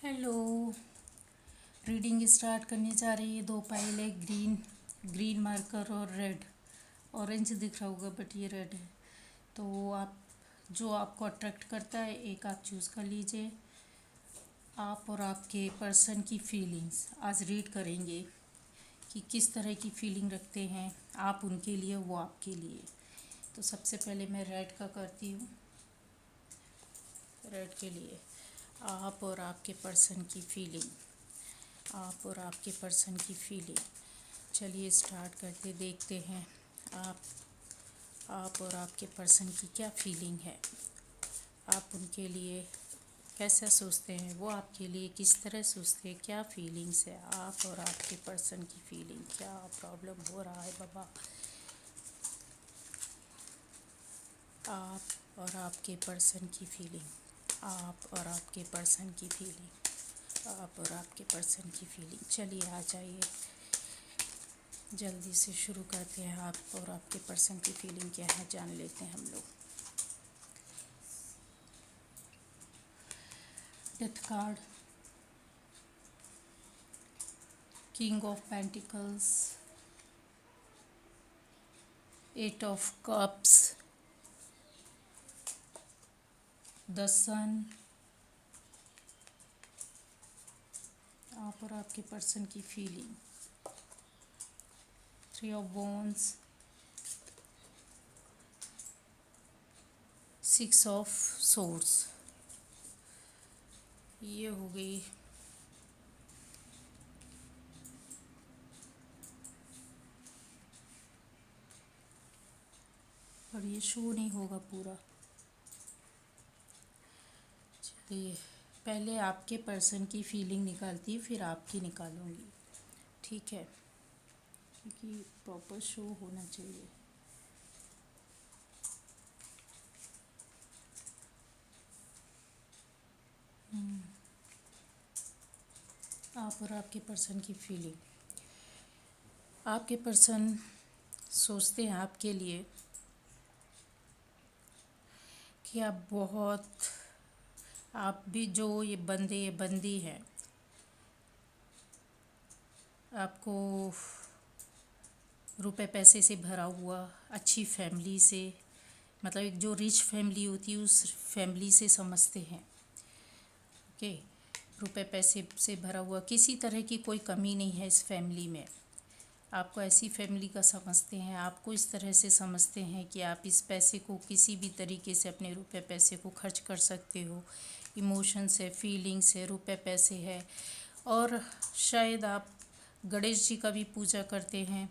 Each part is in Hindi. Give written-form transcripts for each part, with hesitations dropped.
हेलो। रीडिंग स्टार्ट करने जा रही है। दो पाइल है, ग्रीन मार्कर और रेड। ऑरेंज दिख रहा होगा बट ये रेड है। तो आप जो आपको अट्रैक्ट करता है एक आप चूज़ कर लीजिए। आप और आपके पर्सन की फीलिंग्स आज रीड करेंगे कि किस तरह की फीलिंग रखते हैं आप उनके लिए, वो आपके लिए। तो सबसे पहले मैं रेड का करती हूँ। रेड के लिए आप और आपके पर्सन की फीलिंग, आप और आपके पर्सन की फीलिंग। चलिए स्टार्ट करते, देखते हैं आप और आपके पर्सन की क्या फीलिंग है। आप उनके लिए कैसा सोचते हैं, वो आपके लिए किस तरह सोचते हैं, क्या फीलिंग्स है आप और आपके पर्सन की फीलिंग। क्या प्रॉब्लम हो रहा है बाबा। आप और आपके पर्सन की फीलिंग, आप और आपके पर्सन की फीलिंग, आप और आपके पर्सन की फीलिंग। चलिए आ जाइए, जल्दी से शुरू करते हैं। आप और आपके पर्सन की फीलिंग क्या है जान लेते हैं हम लोग। Death card, king of pentacles, eight of cups, the sun. आप और आपके पर्सन की feeling, three of wands, six of swords. ये हो गई। और ये शो नहीं होगा पूरा। चलिए पहले आपके पर्सन की फीलिंग निकालती, फिर आपकी निकालूंगी, ठीक है, क्योंकि प्रॉपर शो होना चाहिए। आप और आपके पर्सन की फीलिंग। आपके पर्सन सोचते हैं आपके लिए कि आप बहुत, आप भी जो ये बंदी हैं, आपको रुपए पैसे से भरा हुआ, अच्छी फैमिली से, मतलब एक जो रिच फैमिली होती है उस फैमिली से समझते हैं। ओके, रुपए पैसे से भरा हुआ, किसी तरह की कोई कमी नहीं है इस फैमिली में। आपको ऐसी फैमिली का समझते हैं, आपको इस तरह से समझते हैं कि आप इस पैसे को किसी भी तरीके से, अपने रुपए पैसे को खर्च कर सकते हो। इमोशंस है, फीलिंग्स है, रुपए पैसे है। और शायद आप गणेश जी का भी पूजा करते हैं।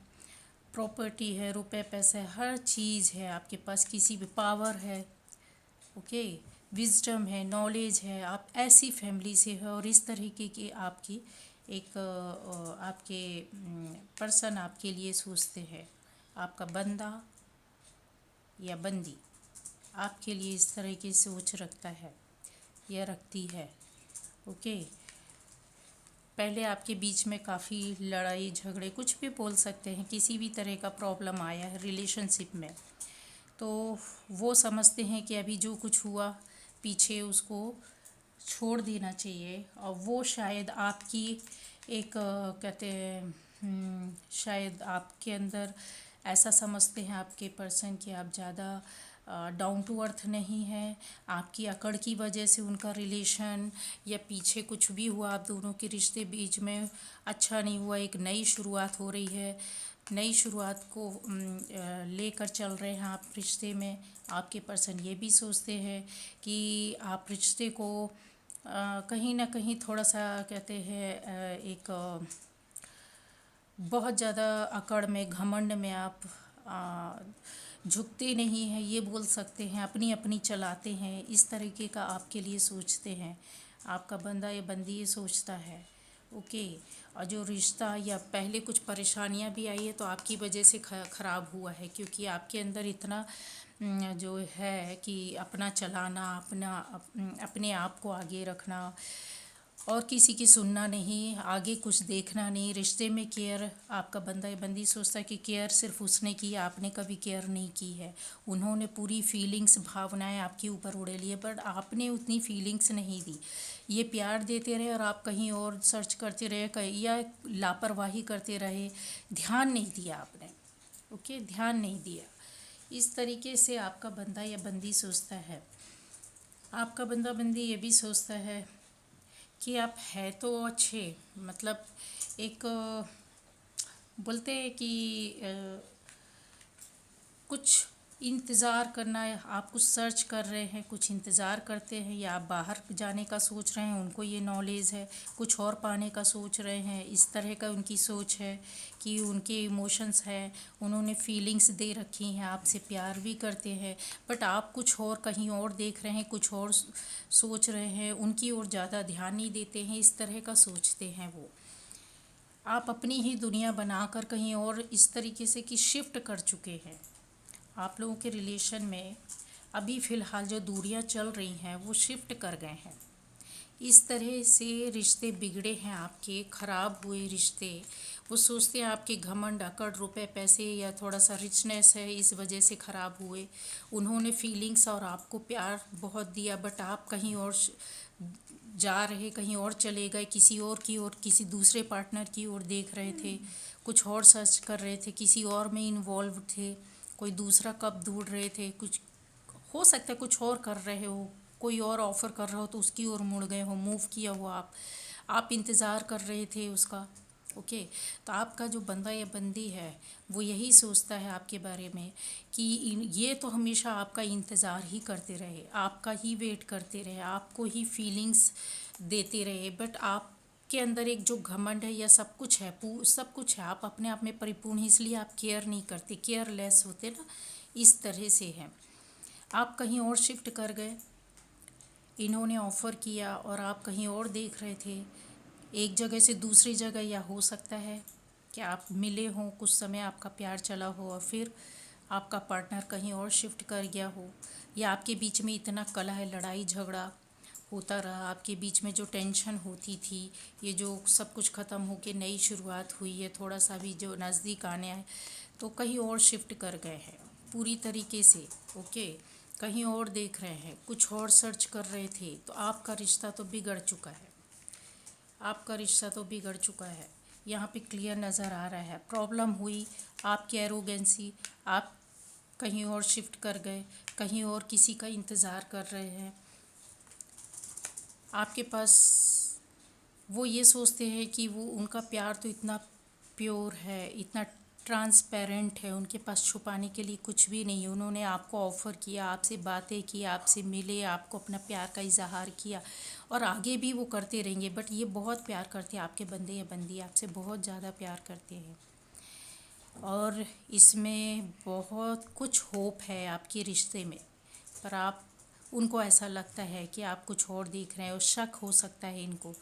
प्रॉपर्टी है, रुपए पैसे है, हर चीज़ है आपके पास, किसी भी पावर है। ओके, विजडम है, नॉलेज है। आप ऐसी फैमिली से हो और इस तरीके की आपकी एक आपके पर्सन आपके लिए सोचते हैं। आपका बंदा या बंदी आपके लिए इस तरह की सोच रखता है या रखती है। ओके, पहले आपके बीच में काफ़ी लड़ाई झगड़े, कुछ भी बोल सकते हैं, किसी भी तरह का प्रॉब्लम आया है रिलेशनशिप में, तो वो समझते हैं कि अभी जो कुछ हुआ पीछे उसको छोड़ देना चाहिए। और वो शायद आपकी एक कहते हैं शायद आपके अंदर ऐसा समझते हैं आपके पर्सन कि आप ज़्यादा डाउन टू अर्थ नहीं है। आपकी अकड़ की वजह से उनका रिलेशन या पीछे कुछ भी हुआ, आप दोनों के रिश्ते बीच में अच्छा नहीं हुआ, एक नई शुरुआत हो रही है। नई शुरुआत को लेकर चल रहे हैं आप रिश्ते में। आपके पर्सन ये भी सोचते हैं कि आप रिश्ते को कहीं ना कहीं थोड़ा सा कहते हैं एक बहुत ज़्यादा अकड़ में, घमंड में आप झुकते नहीं हैं, ये बोल सकते हैं। अपनी अपनी चलाते हैं, इस तरीके का आपके लिए सोचते हैं। आपका बंदा या बंदी ये सोचता है। ओके, और जो रिश्ता या पहले कुछ परेशानियां भी आई है तो आपकी वजह से ख़राब हुआ है, क्योंकि आपके अंदर इतना जो है कि अपना चलाना, अपने आप को आगे रखना, और किसी की सुनना नहीं, आगे कुछ देखना नहीं। रिश्ते में केयर, आपका बंदा या बंदी सोचता है कि केयर सिर्फ उसने की, आपने कभी केयर नहीं की है। उन्होंने पूरी फीलिंग्स, भावनाएं आपके ऊपर उड़े लिए, बट आपने उतनी फीलिंग्स नहीं दी। ये प्यार देते रहे और आप कहीं और सर्च करते रहे, कहीं या लापरवाही करते रहे, ध्यान नहीं दिया आपने। ओके, ध्यान नहीं दिया। इस तरीके से आपका बंदा या बंदी सोचता है। आपका बंदा बंदी ये भी सोचता है कि आप है तो अच्छे, मतलब एक बोलते हैं कि कुछ इंतज़ार करना है, आप कुछ सर्च कर रहे हैं, कुछ इंतज़ार करते हैं, या आप बाहर जाने का सोच रहे हैं, उनको ये नॉलेज है, कुछ और पाने का सोच रहे हैं, इस तरह का उनकी सोच है कि उनके इमोशंस हैं, उन्होंने फीलिंग्स दे रखी हैं, आपसे प्यार भी करते हैं, बट आप कुछ और कहीं और देख रहे हैं, कुछ और सोच रहे हैं, उनकी ओर ज़्यादा ध्यान नहीं देते हैं, इस तरह का सोचते हैं वो। आप अपनी ही दुनिया बनाकर कहीं और इस तरीके से कि शिफ्ट कर चुके हैं। आप लोगों के रिलेशन में अभी फ़िलहाल जो दूरियां चल रही हैं वो शिफ्ट कर गए हैं। इस तरह से रिश्ते बिगड़े हैं आपके, ख़राब हुए रिश्ते। वो सोचते हैं आपके घमंड, अकड़, रुपए पैसे या थोड़ा सा रिचनेस है, इस वजह से ख़राब हुए। उन्होंने फीलिंग्स और आपको प्यार बहुत दिया, बट आप कहीं और जा रहे, कहीं और चले गए, किसी और की ओर, किसी दूसरे पार्टनर की ओर देख रहे थे, कुछ और सर्च कर रहे थे, किसी और में इन्वॉल्व थे, कोई दूसरा कप ढूंढ रहे थे, कुछ हो सकता है कुछ और कर रहे हो, कोई और ऑफ़र कर रहा हो तो उसकी ओर मुड़ गए हो, मूव किया हो आप इंतज़ार कर रहे थे उसका। ओके, तो आपका जो बंदा या बंदी है वो यही सोचता है आपके बारे में कि ये तो हमेशा आपका इंतज़ार ही करते रहे, आपका ही वेट करते रहे, आपको ही फीलिंग्स देते रहे, बट आप के अंदर एक जो घमंड है या सब कुछ है, सब कुछ है, आप अपने आप में परिपूर्ण हैं, इसलिए आप केयर नहीं करते, केयरलेस होते ना, इस तरह से है। आप कहीं और शिफ्ट कर गए, इन्होंने ऑफ़र किया और आप कहीं और देख रहे थे, एक जगह से दूसरी जगह, या हो सकता है कि आप मिले हों, कुछ समय आपका प्यार चला हो और फिर आपका पार्टनर कहीं और शिफ्ट कर गया हो, या आपके बीच में इतना कलह है, लड़ाई झगड़ा होता रहा, आपके बीच में जो टेंशन होती थी, ये जो सब कुछ ख़त्म होके नई शुरुआत हुई है, थोड़ा सा भी जो नज़दीक आने आए, तो कहीं और शिफ्ट कर गए हैं पूरी तरीके से। ओके, कहीं और देख रहे हैं, कुछ और सर्च कर रहे थे, तो आपका रिश्ता तो बिगड़ चुका है, आपका रिश्ता तो बिगड़ चुका है। यहाँ पे क्लियर नज़र आ रहा है, प्रॉब्लम हुई, आपकी एरोगेंसी, आप कहीं और शिफ्ट कर गए, कहीं और किसी का इंतज़ार कर रहे हैं। आपके पास वो ये सोचते हैं कि वो उनका प्यार तो इतना प्योर है, इतना ट्रांसपेरेंट है, उनके पास छुपाने के लिए कुछ भी नहीं है। उन्होंने आपको ऑफ़र किया, आपसे बातें की, आपसे मिले, आपको अपना प्यार का इजहार किया और आगे भी वो करते रहेंगे, बट ये बहुत प्यार करते हैं, आपके बंदे या बंदी आपसे बहुत ज़्यादा प्यार करते हैं और इसमें बहुत कुछ होप है आपके रिश्ते में, पर आप उनको ऐसा लगता है कि आप कुछ और देख रहे हैं और शक हो सकता है इनको,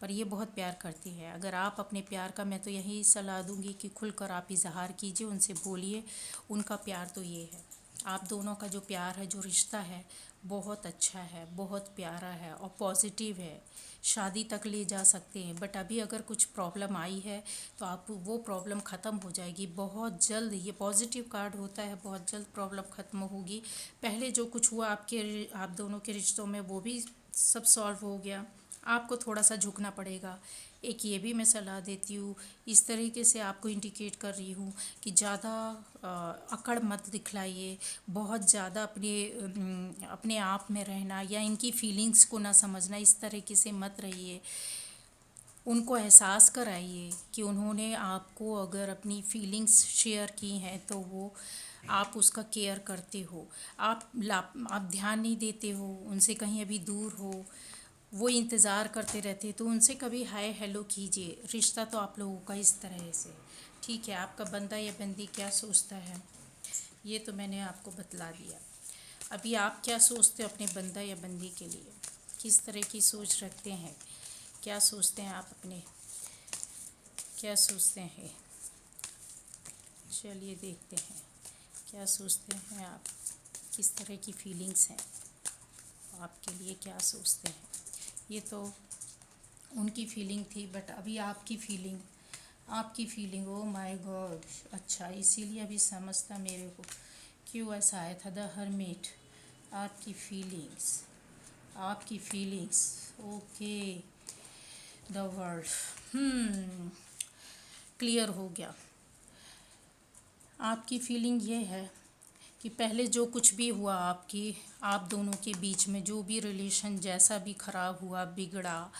पर ये बहुत प्यार करती है। अगर आप अपने प्यार का, मैं तो यही सलाह दूंगी कि खुलकर आप इजहार कीजिए, उनसे बोलिए, उनका प्यार तो ये है। आप दोनों का जो प्यार है, जो रिश्ता है, बहुत अच्छा है, बहुत प्यारा है और पॉजिटिव है, शादी तक ले जा सकते हैं। बट अभी अगर कुछ प्रॉब्लम आई है तो आप वो प्रॉब्लम ख़त्म हो जाएगी बहुत जल्द। ये पॉजिटिव कार्ड होता है, बहुत जल्द प्रॉब्लम ख़त्म होगी। पहले जो कुछ हुआ आप दोनों के रिश्तों में वो भी सब सॉल्व हो गया, आपको थोड़ा सा झुकना पड़ेगा। एक ये भी मैं सलाह देती हूँ, इस तरीके से आपको इंडिकेट कर रही हूँ कि ज़्यादा अकड़ मत दिखलाइए, बहुत ज़्यादा अपने आप में रहना या इनकी फीलिंग्स को ना समझना, इस तरीके से मत रहिए। उनको एहसास कराइए कि उन्होंने आपको अगर अपनी फीलिंग्स शेयर की हैं तो वो आप उसका केयर करते हो, आप ध्यान नहीं देते हो, उनसे कहीं अभी दूर हो, वो इंतज़ार करते रहते, तो उनसे कभी हाय हेलो कीजिए। रिश्ता तो आप लोगों का इस तरह से ठीक है। आपका बंदा या बंदी क्या सोचता है ये तो मैंने आपको बतला दिया। अभी आप क्या सोचते हो अपने बंदा या बंदी के लिए, किस तरह की सोच रखते हैं, क्या सोचते हैं आप अपने, क्या सोचते हैं? चलिए देखते हैं क्या सोचते हैं आप, किस तरह की फीलिंग्स हैं आपके लिए, क्या सोचते हैं। ये तो उनकी फीलिंग थी, बट अभी आपकी फीलिंग ओ माय गॉड। अच्छा, इसीलिए अभी समझता मेरे को क्यों ऐसा आया था। द हर्मिट, आपकी feelings okay. The world clear हो गया। आपकी फीलिंग ये है कि पहले जो कुछ भी हुआ आप दोनों के बीच में, जो भी रिलेशन जैसा भी खराब हुआ, बिगड़ा,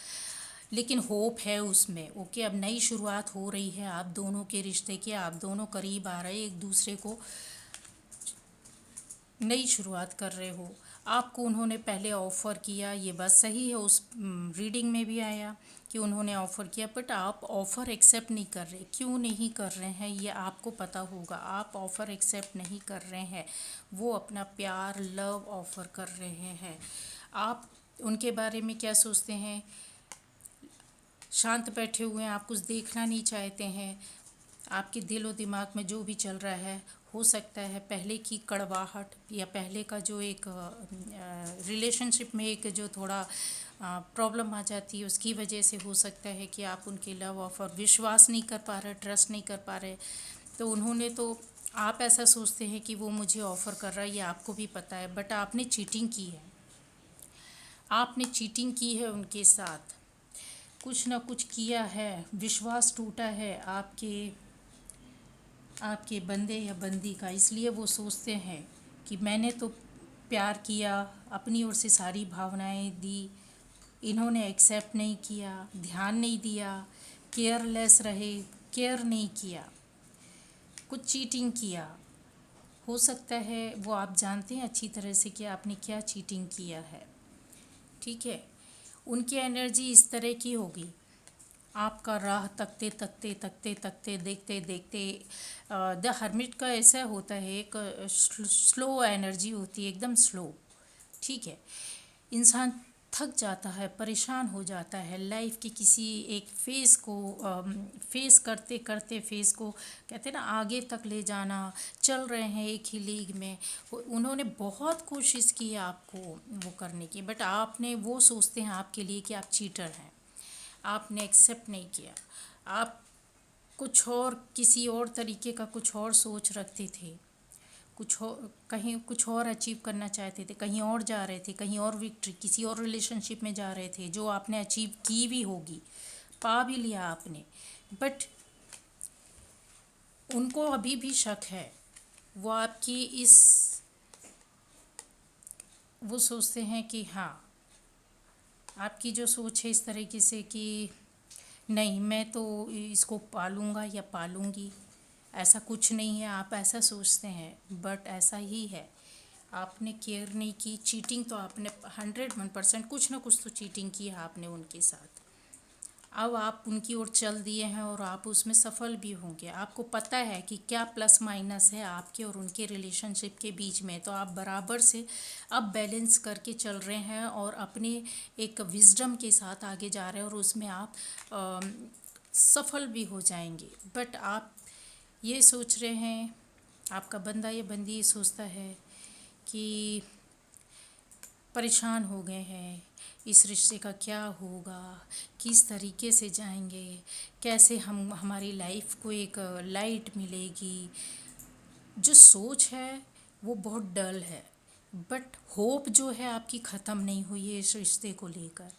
लेकिन होप है उसमें। ओके, अब नई शुरुआत हो रही है आप दोनों के रिश्ते की। आप दोनों करीब आ रहे, एक दूसरे को नई शुरुआत कर रहे हो। आपको उन्होंने पहले ऑफ़र किया, ये बात सही है, उस रीडिंग में भी आया कि उन्होंने ऑफ़र किया, बट आप ऑफ़र एक्सेप्ट नहीं कर रहे। क्यों नहीं कर रहे हैं ये आपको पता होगा। आप ऑफ़र एक्सेप्ट नहीं कर रहे हैं, वो अपना प्यार, लव ऑफ़र कर रहे हैं। आप उनके बारे में क्या सोचते हैं? शांत बैठे हुए हैं, आप कुछ देखना नहीं चाहते हैं। आपके दिल और दिमाग में जो भी चल रहा है, हो सकता है पहले की कड़वाहट या पहले का जो एक रिलेशनशिप में एक जो थोड़ा प्रॉब्लम आ जाती है, उसकी वजह से हो सकता है कि आप उनके लव ऑफर विश्वास नहीं कर पा रहे, ट्रस्ट नहीं कर पा रहे। तो उन्होंने तो, आप ऐसा सोचते हैं कि वो मुझे ऑफ़र कर रहा है, ये आपको भी पता है, बट आपने चीटिंग की है। आपने चीटिंग की है उनके साथ, कुछ ना कुछ किया है, विश्वास टूटा है आपके बंदे या बंदी का। इसलिए वो सोचते हैं कि मैंने तो प्यार किया, अपनी ओर से सारी भावनाएं दी, इन्होंने एक्सेप्ट नहीं किया, ध्यान नहीं दिया, केयरलेस रहे, केयर नहीं किया, कुछ चीटिंग किया। हो सकता है वो, आप जानते हैं अच्छी तरह से कि आपने क्या चीटिंग किया है। ठीक है, उनकी एनर्जी इस तरह की होगी, आपका राह तकते तकते तकते तकते देखते देखते। द हर्मिट का ऐसा होता है, एक स्लो एनर्जी होती है, एकदम स्लो। ठीक है, इंसान थक जाता है, परेशान हो जाता है लाइफ के किसी एक फेज़ को फेस करते करते, फेज़ को कहते हैं ना आगे तक ले जाना। चल रहे हैं एक ही लीग में। उन्होंने बहुत कोशिश की है आपको वो करने की, बट आपने, वो सोचते हैं आपके लिए कि आप चीटर हैं, आपने एक्सेप्ट नहीं किया। आप कुछ और, किसी और तरीके का कुछ और सोच रखते थे, कुछ और, कहीं कुछ और अचीव करना चाहते थे, कहीं और जा रहे थे, कहीं और विक्ट्री, किसी और रिलेशनशिप में जा रहे थे, जो आपने अचीव की भी होगी, पा भी लिया आपने, बट उनको अभी भी शक है। वो आपकी इस, वो सोचते हैं कि हाँ, आपकी जो सोच है इस तरीके से कि नहीं, मैं तो इसको पालूंगा या पालूंगी, ऐसा कुछ नहीं है, आप ऐसा सोचते हैं, बट ऐसा ही है। आपने केयर नहीं की, चीटिंग तो आपने 101% कुछ ना कुछ तो चीटिंग की है आपने उनके साथ। अब आप उनकी ओर चल दिए हैं और आप उसमें सफल भी होंगे। आपको पता है कि क्या प्लस माइनस है आपके और उनके रिलेशनशिप के बीच में, तो आप बराबर से अब बैलेंस करके चल रहे हैं और अपने एक विजडम के साथ आगे जा रहे हैं, और उसमें आप सफल भी हो जाएंगे। बट आप ये सोच रहे हैं, आपका बंदा या बंदी ये सोचता है कि परेशान हो गए हैं, इस रिश्ते का क्या होगा, किस तरीके से जाएंगे, कैसे हम, हमारी लाइफ को एक लाइट मिलेगी। जो सोच है वो बहुत डल है, बट होप जो है आपकी ख़त्म नहीं हुई है इस रिश्ते को लेकर।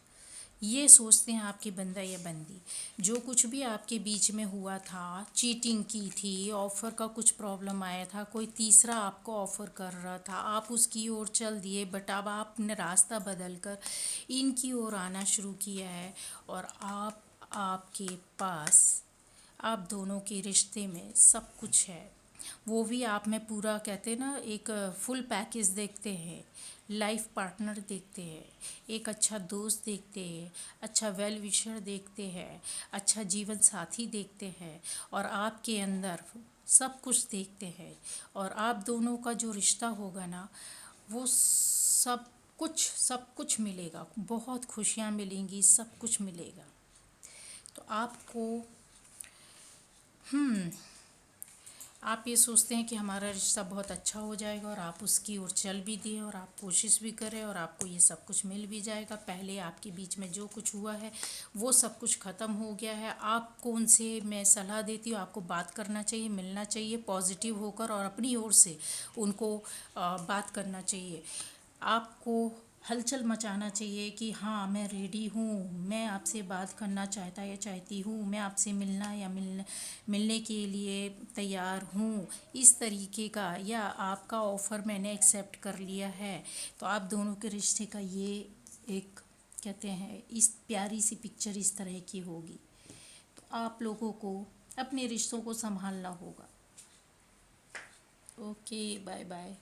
ये सोचते हैं आपके बंदा या बंदी, जो कुछ भी आपके बीच में हुआ था, चीटिंग की थी, ऑफ़र का कुछ प्रॉब्लम आया था, कोई तीसरा आपको ऑफ़र कर रहा था, आप उसकी ओर चल दिए, बट अब आपने रास्ता बदल कर इनकी ओर आना शुरू किया है। और आपके पास, आप दोनों के रिश्ते में सब कुछ है। वो भी आप में पूरा, कहते हैं ना, एक फुल पैकेज देखते हैं। लाइफ पार्टनर देखते हैं, एक अच्छा दोस्त देखते हैं, अच्छा वेल विशर देखते हैं, अच्छा जीवन साथी देखते हैं, और आपके अंदर सब कुछ देखते हैं। और आप दोनों का जो रिश्ता होगा ना, वो सब कुछ मिलेगा, बहुत खुशियाँ मिलेंगी, सब कुछ मिलेगा। तो आपको आप ये सोचते हैं कि हमारा रिश्ता बहुत अच्छा हो जाएगा और आप उसकी ओर चल भी दिए और आप कोशिश भी करें और आपको ये सब कुछ मिल भी जाएगा। पहले आपके बीच में जो कुछ हुआ है वो सब कुछ ख़त्म हो गया है। आपको उनसे मैं सलाह देती हूँ, आपको बात करना चाहिए, मिलना चाहिए पॉजिटिव होकर और अपनी ओर से उनको बात करना चाहिए। आपको हलचल मचाना चाहिए कि हाँ मैं रेडी हूँ, मैं आपसे बात करना चाहता या चाहती हूँ, मैं आपसे मिलना या मिलने के लिए तैयार हूँ, इस तरीके का, या आपका ऑफ़र मैंने एक्सेप्ट कर लिया है। तो आप दोनों के रिश्ते का ये एक, कहते हैं, इस प्यारी सी पिक्चर इस तरह की होगी। तो आप लोगों को अपने रिश्तों को संभालना होगा। Okay, bye bye.